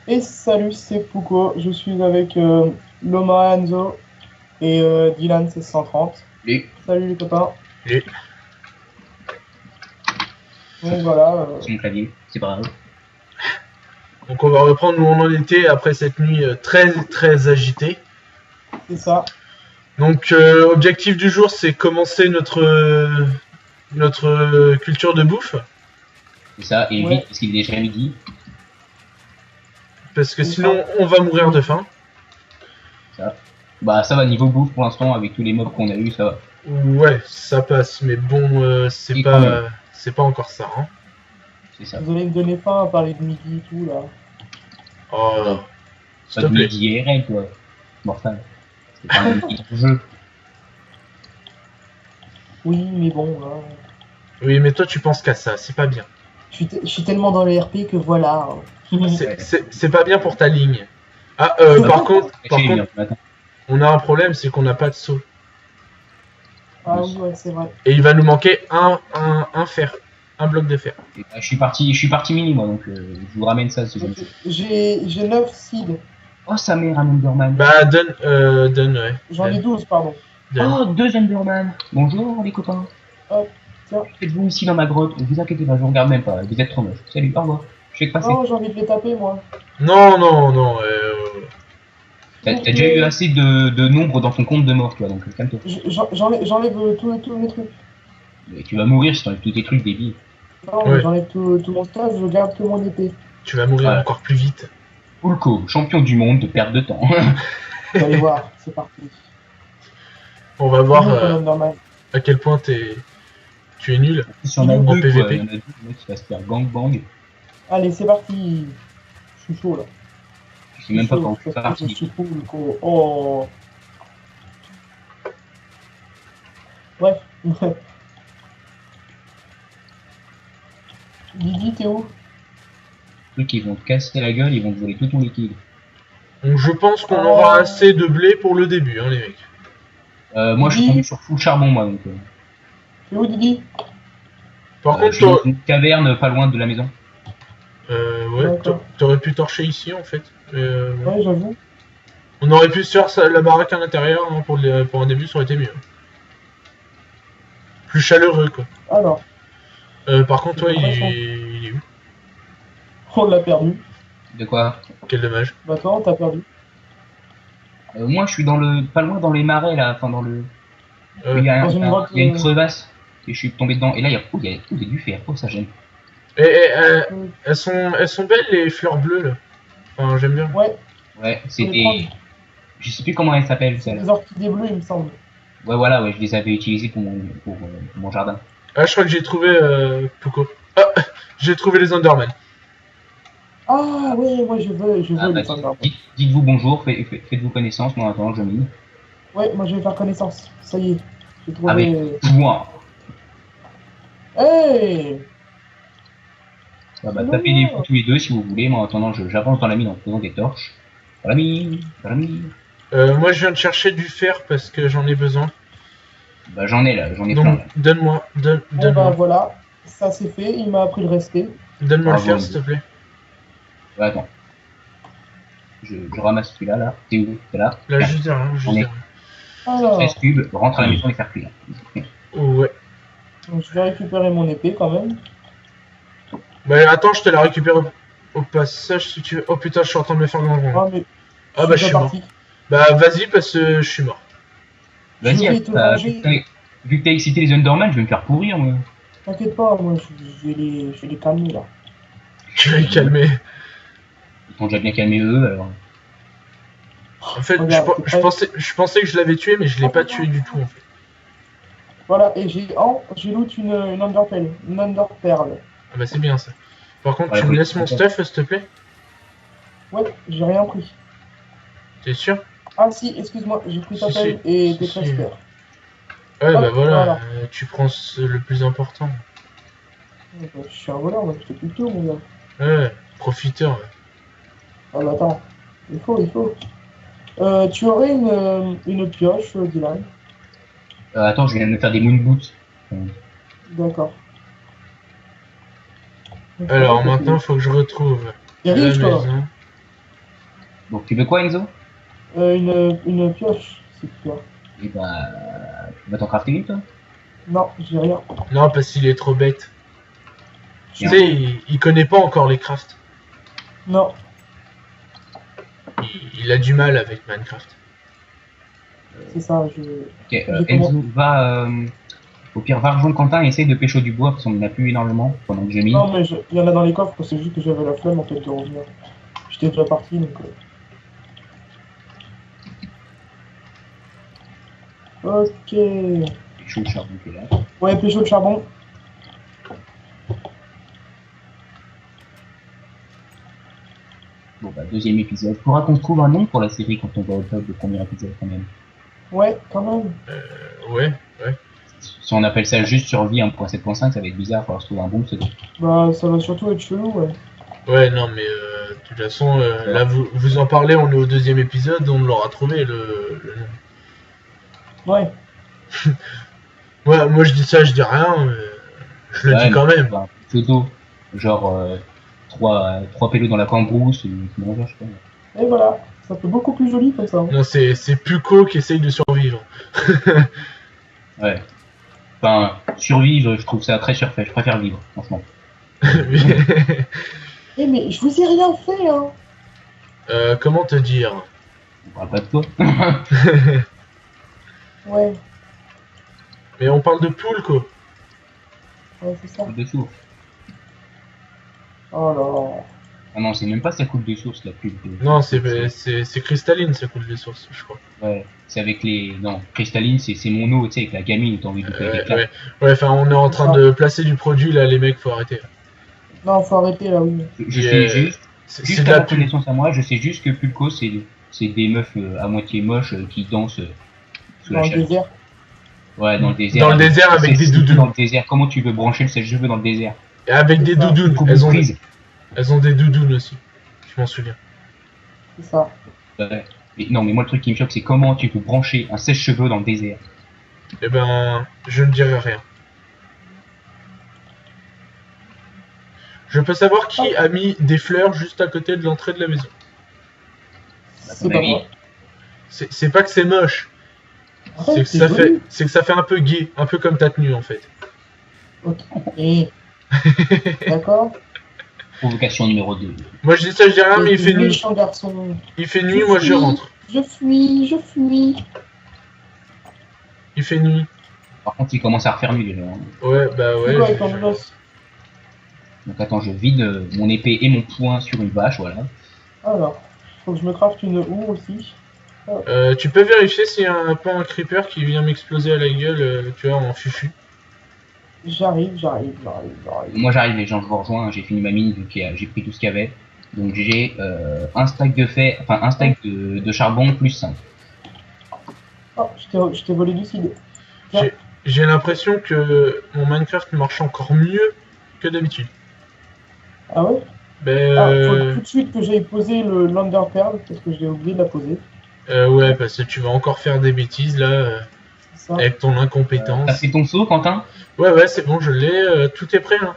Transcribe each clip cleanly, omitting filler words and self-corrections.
Et salut, c'est Pouko. Je suis avec Loma Anzo et Dylan 1630. Les Salut les copains. Et Donc voilà, sur mon clavier, c'est pas grave. donc on va reprendre où on en était après cette nuit très agitée. c'est ça. Donc objectif du jour, c'est commencer notre culture de bouffe, C'est ça, et Ouais. vite, parce qu'il est déjà midi. parce que C'est sinon ça. on va mourir de faim. Ça. Bah ça va niveau bouffe pour l'instant, avec tous les mobs qu'on a eu, ça va. Ouais, ça passe, mais bon, Et c'est quand même. pas encore ça. Hein. C'est ça. Vous allez me donner faim à parler de midi et tout là. Oh, Non. s'il Pas te de plaît. midi IRL, quoi. Mortal. C'est pas un midi de jeu. Oui, mais bon, là, Oui, mais toi tu penses qu'à ça, c'est pas bien. je suis tellement dans le RP que voilà. C'est pas bien pour ta ligne. Ah, par contre, Caché les ce matin. on a un problème, c'est qu'on n'a pas de seau. Ah oui, ouais, c'est vrai. Et il va nous manquer un fer, un bloc de fer. Et bah, je suis parti mini moi, donc je vous ramène ça ce jeune. J'ai 9 seeds. Oh sa mère, un Enderman. Bah donne, ouais. J'en ai 12, pardon. Donne. Oh, 2 Enderman. Bonjour les copains. Hop, tiens. Faites-vous ici dans ma grotte? Ne vous inquiétez pas, je vous regarde même pas. Vous êtes trop moche. Salut, au revoir. Je fais que passer. Oh, j'ai envie de les taper, moi. Non. T'as déjà eu assez de nombre dans ton compte de mort, toi, donc calme-toi. J'enlève tous mes trucs. Mais tu vas mourir si t'enlèves tous tes trucs, débile. Non, Ouais. mais j'enlève tout mon stuff, je garde que mon épée. Tu vas mourir Ouais. encore plus vite. Ulco, champion du monde de perte de temps. Vous allez voir, c'est parti. On va Bon, voir normal. à quel point tu es nul. Si on a En deux, quoi. PVP. Il y en a deux, le mec qui va se faire gangbang. Allez, c'est parti. Je suis chaud là. Je sais même pas chaud, quand je c'est parti. suis cool, quoi. Oh. Bref. Guigui, t'es où? Trucs, ils vont te casser la gueule, ils vont te voler tout ton liquide. Donc je pense qu'on Oh. aura assez de blé pour le début, hein, les mecs. Moi, je suis tombé sur full charbon, moi, donc. T'es où, Guigui? Par Je contre, suis dans une caverne pas loin de la maison. ouais, D'accord. t'aurais pu torcher ici en fait. Ouais, j'avoue. On aurait pu se faire la baraque à l'intérieur hein, pour un début, ça aurait été mieux. Plus chaleureux quoi. Alors, Par contre, ouais, J'ai il est où? on l'a perdu. De quoi? Quel dommage. Bah, toi, on t'a perdu. Moi, je suis pas loin dans les marais, là, enfin, dans le. Il y a, Dans une grotte, il y a une crevasse. Et je suis tombé dedans. Et là, il y a du fer. Oh, ça gêne. Elles sont belles les fleurs bleues là. Enfin, j'aime bien. Ouais, Ouais, faut c'est les des. prendre. Je sais plus comment elles s'appellent, C'est celles-là. des orchidées bleues, il me semble. Ouais, voilà, ouais, je les avais utilisées pour mon jardin. Ah, je crois que j'ai trouvé Poco. Ah, j'ai trouvé les Endermen. Ah, ouais, moi, je veux Ah, bah, les Endermen. dites-vous bonjour, faites-vous connaissance, moi, attends, je mine. Ouais, moi, je vais faire connaissance. Ça y est, j'ai trouvé... Avec moi. Hey! Ah, bah, Non, tapez-les non. tous les deux si vous voulez. Moi, en attendant, j'avance dans la mine en faisant des torches. Dans la mine, dans la mine. Moi, je viens de chercher du fer parce que j'en ai besoin. Bah, j'en ai là, j'en ai plein Donc, là. donne-moi, Bon, bah, donne-moi. voilà. Ça, c'est fait. Il m'a appris le rester. Donne-moi le Bravo, fer, s'il te plaît. Ouais, attends. Je ramasse celui-là, là. T'es où? T'es là? Là, Tiens, juste derrière, juste on est derrière. Alors, 13 cubes, rentre à la maison et faire cuire. Ouais. donc, je vais récupérer mon épée, quand même. Bah, attends, je te la récupère au passage si tu veux. Oh putain, je suis en train de me faire gangrène. Ah, mais... Ah, bah, je suis déjà mort. parti. Bah, vas-y, parce que je suis mort. Je Vas-y, vais te venger. vu que t'as excité les Enderman, je vais me faire pourrir, moi. T'inquiète pas, moi, je vais les calmer, là. Tu vas calmer. Ils sont déjà bien calmés eux, alors. En fait, Regarde, je pensais que je l'avais tué, mais je l'ai pas tué du tout, en fait. Voilà, et j'ai loot une Underpearl. Une Underpearl. Ah, bah, c'est bien ça. Par contre, Ouais, tu me oui. laisses mon stuff, s'il te plaît? Ouais, j'ai rien pris. T'es sûr? Ah si, excuse-moi, j'ai pris ta Si, pelle si, et si, tes si. clusters. Ouais, Hop, bah voilà, voilà. tu prends le plus important. Je suis un voleur, moi, je te plutôt, mon gars. Ouais, profiteur. Ouais. Ah bah attends, il faut. Tu aurais une pioche, Dylan? Attends, je viens de me faire des moon boots. D'accord. Alors maintenant, il faut que je retrouve T'es la riche, toi. maison. Donc tu veux quoi, Enzo? Une pioche, c'est quoi? Et bah, tu vas t'en crafter une, toi? Non, j'ai rien. Non, parce qu'il est trop bête. Tu Bien. sais, il connaît pas encore les crafts. Non. Il a du mal avec Minecraft. C'est ça, Ok, J'ai Enzo, va, au pire, va rejoindre Quentin et essaye de pêcher du bois, parce qu'on en a plus énormément pendant que j'ai mis. Non, mais il y en a dans les coffres, c'est juste que j'avais la flemme en fait de revenir. J'étais déjà parti donc. Ok. Chaud le charbon qui est là. Ouais, pécho le charbon. Bon, bah, deuxième épisode. Faudra qu'on trouve un nom pour la série quand on va au top de premier épisode, quand même. Ouais, quand même. Ouais. Si on appelle ça juste survie 1.7.5, ça va être bizarre, faudra se trouver un bon pseudo. Bah, ça va surtout être chelou, ouais. Ouais, non, mais de toute façon, là, vous en parlez, on est au deuxième épisode, on l'aura trouvé le nom. Ouais. Ouais, moi je dis ça, je dis rien, mais je le dis quand même. Un pseudo, genre 3 pélos dans la cambrousse, comment dire, je sais pas. Et voilà. Ça fait beaucoup plus joli comme ça. Non, c'est Puko qui essaye de survivre. Ouais. Enfin, survivre, je trouve ça très surfait, je préfère vivre, franchement. Eh, mais je vous ai rien fait, hein. Comment te dire? On parle pas de toi. Ouais, Mais on parle de poule, quoi. ouais, c'est ça. Coupe de source. Oh là. Ah non, c'est même pas sa coupe de source, la pub. Non, c'est cristalline, ça coule des sources, je crois. Ouais, c'est avec les... Non, cristalline, c'est mon eau, tu sais, avec la gamine, t'as envie de faire des claques. Ouais, enfin, on est en train de placer du produit, là, les mecs, faut arrêter. Non, faut arrêter là, oui. Je sais juste C'est de à la ma pub. connaissance à moi, je sais juste que Pulco, c'est des meufs à moitié moches qui dansent sous Dans la le chaleur. désert. Ouais, dans le désert. Dans le désert avec des doudous. Dans le désert, comment tu veux brancher le sèche-cheveux dans le désert? Et avec des C'est ça. doudounes, Coupe elles de ont prise. des doudounes aussi. Je m'en souviens. C'est ça. Ouais. Non, mais moi, le truc qui me choque, c'est comment tu peux brancher un sèche-cheveux dans le désert. Eh ben, je ne dirai rien. Je peux savoir qui a mis des fleurs juste à côté de l'entrée de la maison. C'est pas moi. C'est pas que c'est moche, c'est Ouais, que ça fait un peu gay, un peu comme ta tenue en fait. Ok. Et... D'accord. Provocation numéro 2. Moi je dis ça, je dis rien, mais il fait nuit. Méchant garçon. Il fait nuit, moi je rentre. Je fuis. Il fait nuit. Par contre, il commence à refaire nuit déjà. Hein. Ouais, bah C'est ouais. quoi avec ton gosse? Donc attends, je vide mon épée et mon poing sur une vache, voilà. Alors, faut que je me crafte une houe aussi. Tu peux vérifier s'il y a pas un creeper qui vient m'exploser à la gueule, tu vois, en fufu. J'arrive. Moi j'arrive les gens, je vous rejoins, j'ai fini ma mine, donc j'ai pris tout ce qu'il y avait. Donc j'ai un stack de charbon plus 5. Oh, je t'ai volé du cid. J'ai l'impression que mon Minecraft marche encore mieux que d'habitude. Ah ouais? Ben, Faut tout de suite que j'aille poser le Lander Pearl, parce que j'ai oublié de la poser. ouais, parce que tu vas encore faire des bêtises là, C'est ça. avec ton incompétence. T'as fait ton saut, Quentin? Ouais, c'est bon, je l'ai, tout est prêt là.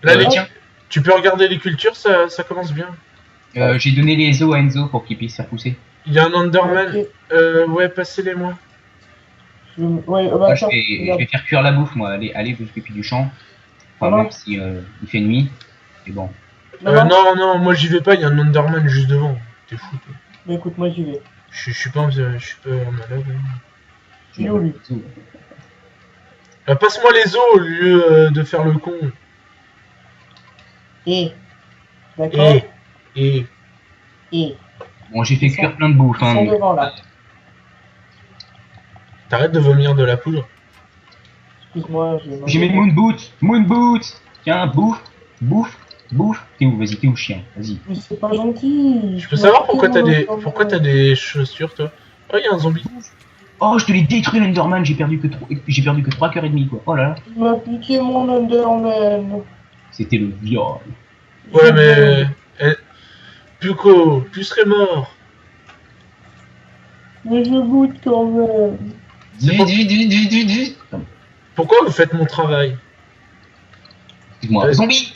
Là, Tiens, tu peux regarder les cultures, ça commence bien. j'ai donné les os à Enzo pour qu'il puisse faire pousser. Il y a un Enderman, Ok. ouais, passez-les-moi. Ouais, bah, Moi, je attends, vais regarde. faire cuire la bouffe, moi. Allez, vous occupez du champ. Enfin, Ah. même si il fait nuit. Et bon. Non, moi j'y vais pas, il y a un Enderman juste devant. T'es fou, toi. Mais écoute, moi j'y vais. Je suis pas malade. Hein. Il est où lui? Passe-moi les os au lieu de faire le con. D'accord. Et Bon, j'ai fait Ils cuire sont- plein de bouffe. Ils sont Hein. devant là. t'arrêtes de vomir de la poudre. Excuse-moi, J'ai mis Moon Boot. Tiens, bouffe. T'es où? Vas-y, t'es où, chien? Vas-y. Mais c'est pas gentil. Je peux savoir pourquoi t'as des chaussures, toi? Oh, il y a un zombie. Oh, je te l'ai détruit, l'Enderman. J'ai perdu que 3 cœurs et demi, quoi. Oh là là. Il m'a piqué mon Enderman. C'était le viol. Ouais, mais... Puko, tu serais mort. Mais je goûte quand même. Vite. Pourquoi vous faites mon travail? Excuse-moi. Zombie.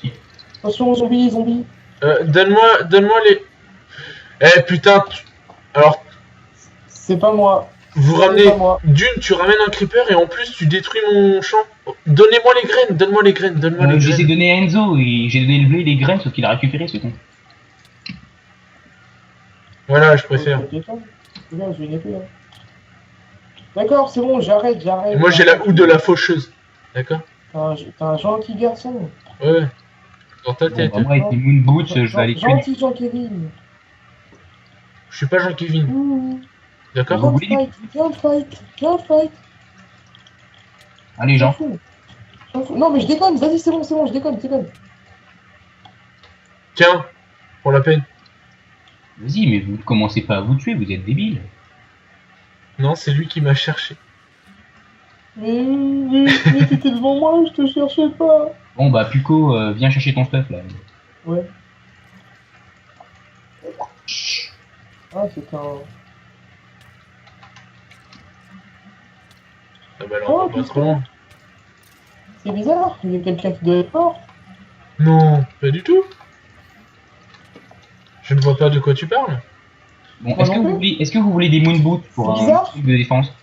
Attention, zombie. Donne-moi les... Eh putain, alors C'est pas moi. vous C'est ramenez pas moi. d'une, tu ramènes un creeper et en plus tu détruis mon champ. Donnez-moi les graines, donne-moi les graines, donne-moi les J'ai graines. donné à Enzo et j'ai donné le blé et les graines, sauf qu'il a récupéré ce con. Voilà, je préfère. Regarde, j'ai une épée. Hein. D'accord, c'est bon, j'arrête. Et moi j'ai la houe de la faucheuse. D'accord? T'es un gentil garçon. Ouais. Dans ta Bon, tête. bah, moi, avec les moon boots, je vais aller tuer. Gentil Jean-Kevin. Je suis pas Jean-Kevin. Mmh. D'accord? Vous voulez des- Viens fight. Allez, J'en Jean. fous. Non, mais je déconne, vas-y, c'est bon, je déconne. Tiens, pour la peine. Vas-y, mais vous ne commencez pas à vous tuer, vous êtes débiles. Non, c'est lui qui m'a cherché. Mais t'étais devant moi, je te cherchais pas. Bon, bah, Puko, viens chercher ton stuff là. Ouais. Ah, c'est un... Ah bah alors, on va pas trop loin. C'est bizarre, il y a quelqu'un qui doit être mort. Non, pas du tout. Je ne vois pas de quoi tu parles. Bon, Moi est-ce que, non vous plus. voulez, est-ce que vous voulez des moon boots pour C'est un bizarre. truc de défense?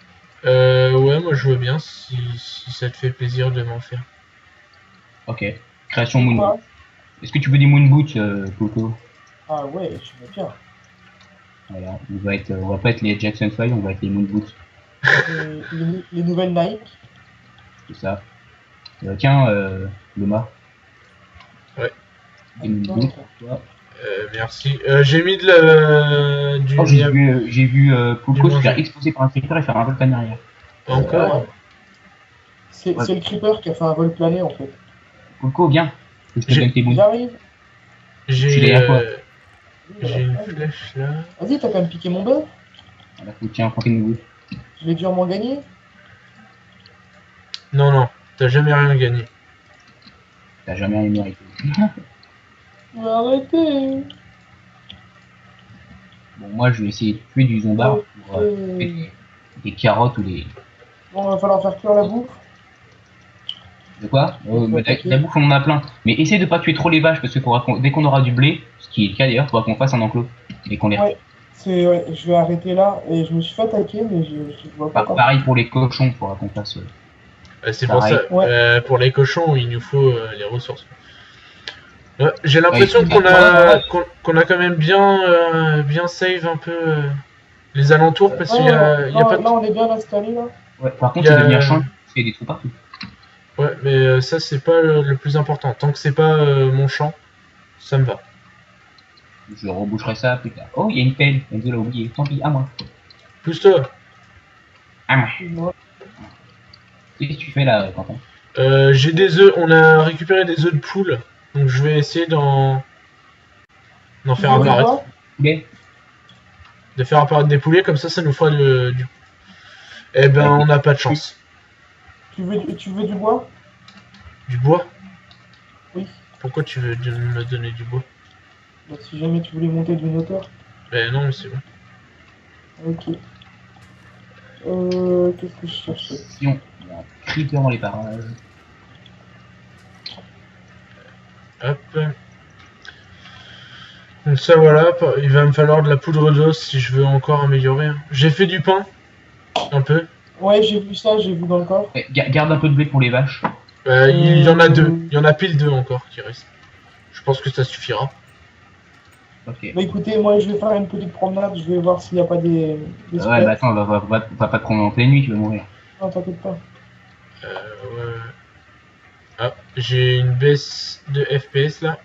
Ouais, moi je veux bien si ça te fait plaisir de m'en faire. Ok. Création moon Quoi boots. Est-ce que tu veux des moon boots, Coco? Ah ouais, je veux bien. Voilà. On va pas être les Jackson 5, on va être les moon boots. Les nouvelles Nike. C'est ça. Tiens, Loma. Ouais. Des moon boots pour toi. Merci. J'ai mis de la... du... Oh, j'ai vu Coco se manger. faire exploser par un creeper et faire un volcan arrière. Encore Ouais. C'est le creeper qui a fait un vol plané en fait. Coco, viens. Que je te J'ai- donne tes moon. J'arrive. Tu J'ai l'as à quoi j'ai une flèche là. Vas-y, t'as quand même piqué mon bœuf. Voilà, tiens, prends tes moon boots. Je vais durement gagner. Non, t'as jamais rien gagné. T'as jamais rien mérité. Mais arrêtez. Bon, moi, je vais essayer de tuer du zombard pour des carottes ou des... Bon, va falloir faire cuire la bouffe. De quoi faut bah, attaquer. la bouffe, on en a plein. Mais essaye de pas tuer trop les vaches, parce que dès qu'on aura du blé, ce qui est le cas d'ailleurs, il faudra qu'on fasse un enclos. Et qu'on les... Ouais. Ouais, je vais arrêter là. Et je me suis fait attaquer, mais je vois pas. Pareil pour les cochons, il faudra qu'on fasse... C'est pour Pareil. ça. Ouais. Pour les cochons, il nous faut les ressources. J'ai l'impression Ouais, qu'on a quand même bien save un peu les alentours parce qu'il y a pas de... Là, on est bien installé là. Ouais, par contre, Il y c'est a- devenir chiant, il y a des trous partout. Ouais, mais ça c'est pas le plus important. Tant que c'est pas mon champ, ça me va. Je reboucherai ça plus tard. Oh, il y a une pelle, Enzo l'a oublié. Tant pis, à moi. Pousse-toi. À moi. Excuse-moi. Qu'est-ce que tu fais là, Quentin? J'ai des œufs, on a récupéré des œufs de poule, donc je vais essayer d'en faire Tu veux apparaître. quoi Poulet? De faire apparaître des poulets, comme ça nous fera du... Eh ben, on n'a pas de chance. Tu veux du bois? Du bois? Oui. Pourquoi tu veux me donner du bois? Bah, si jamais tu voulais monter d'une hauteur. Ben non, mais c'est bon. Ok. Qu'est-ce que je cherchais? Sinon, il y a un creeper dans les parages. Hop. Donc ça voilà, il va me falloir de la poudre d'os si je veux encore améliorer. J'ai fait du pain, un peu. Ouais, j'ai vu ça, j'ai vu dans le corps. Ouais, garde un peu de blé pour les vaches. Il y en a deux, il y en a pile deux encore qui restent. Je pense que ça suffira. Ok. Bah écoutez, moi je vais faire une petite promenade, je vais voir s'il n'y a pas des Ouais, squelettes. bah attends, va pas te prendre en pleine nuit, tu vas mourir. Non, t'inquiète pas. Ouais. Ah, j'ai une baisse de FPS là.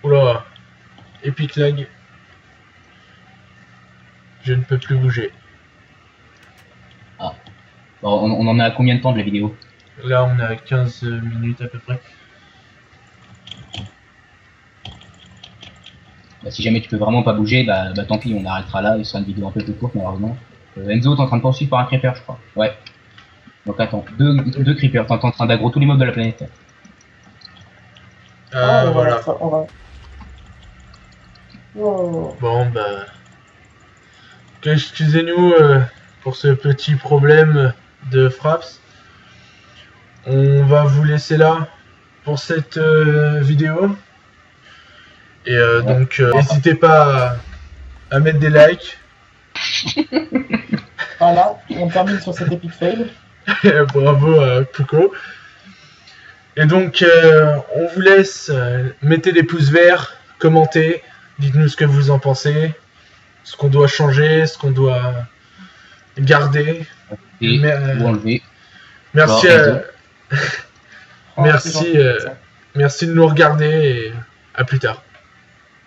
Oula, Epic lag. Je ne peux plus bouger. Bon, on en a à combien de temps de la vidéo? Là, on est à 15 minutes à peu près. Bah, si jamais tu peux vraiment pas bouger, bah tant pis, on arrêtera là, il sera une vidéo un peu plus courte malheureusement. Enzo, t'es en train de poursuivre par un creeper, je crois. Ouais. Donc attends, deux creepers, t'es en train d'aggro tous les mobs de la planète. Voilà. On va. Oh. Bon, bah... Excusez-nous pour ce petit problème de fraps. On va vous laisser là pour cette vidéo. Et donc, n'hésitez pas à mettre des likes. Voilà, on termine sur cet epic fail. Bravo à Pouko. Et donc, on vous laisse. Mettez des pouces verts, commentez, dites-nous ce que vous en pensez, ce qu'on doit changer, ce qu'on doit garder. Et ou enlever. Merci, Oh, c'est gentil, ça. merci de nous regarder et à plus tard.